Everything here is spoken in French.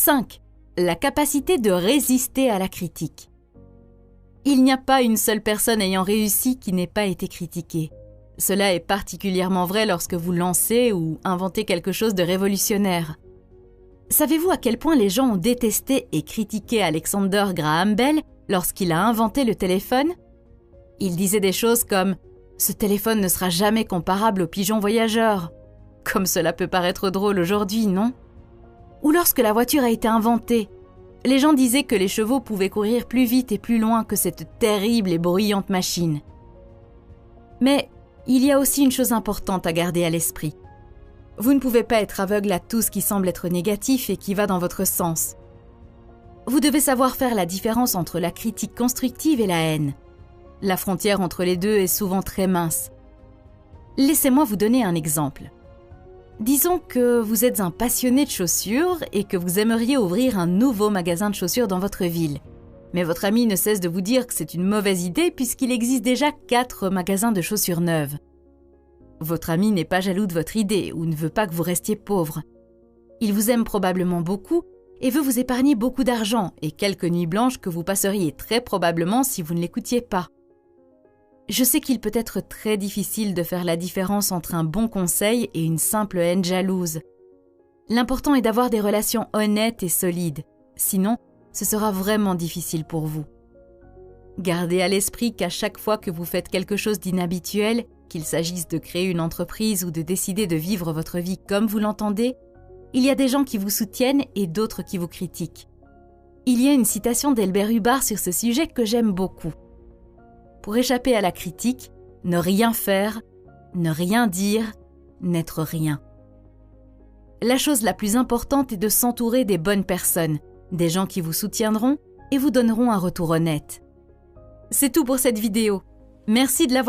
5. La capacité de résister à la critique. Il n'y a pas une seule personne ayant réussi qui n'ait pas été critiquée. Cela est particulièrement vrai lorsque vous lancez ou inventez quelque chose de révolutionnaire. Savez-vous à quel point les gens ont détesté et critiqué Alexander Graham Bell lorsqu'il a inventé le téléphone? Il disait des choses comme « Ce téléphone ne sera jamais comparable au pigeon voyageur ». Comme cela peut paraître drôle aujourd'hui, non? Ou lorsque la voiture a été inventée, les gens disaient que les chevaux pouvaient courir plus vite et plus loin que cette terrible et bruyante machine. Mais il y a aussi une chose importante à garder à l'esprit. Vous ne pouvez pas être aveugle à tout ce qui semble être négatif et qui va dans votre sens. Vous devez savoir faire la différence entre la critique constructive et la haine. La frontière entre les deux est souvent très mince. Laissez-moi vous donner un exemple. Disons que vous êtes un passionné de chaussures et que vous aimeriez ouvrir un nouveau magasin de chaussures dans votre ville. Mais votre ami ne cesse de vous dire que c'est une mauvaise idée puisqu'il existe déjà 4 magasins de chaussures neuves. Votre ami n'est pas jaloux de votre idée ou ne veut pas que vous restiez pauvre. Il vous aime probablement beaucoup et veut vous épargner beaucoup d'argent et quelques nuits blanches que vous passeriez très probablement si vous ne l'écoutiez pas. Je sais qu'il peut être très difficile de faire la différence entre un bon conseil et une simple haine jalouse. L'important est d'avoir des relations honnêtes et solides, sinon ce sera vraiment difficile pour vous. Gardez à l'esprit qu'à chaque fois que vous faites quelque chose d'inhabituel, qu'il s'agisse de créer une entreprise ou de décider de vivre votre vie comme vous l'entendez, il y a des gens qui vous soutiennent et d'autres qui vous critiquent. Il y a une citation d'Elbert Hubbard sur ce sujet que j'aime beaucoup. Pour échapper à la critique, ne rien faire, ne rien dire, n'être rien. La chose la plus importante est de s'entourer des bonnes personnes, des gens qui vous soutiendront et vous donneront un retour honnête. C'est tout pour cette vidéo. Merci de l'avoir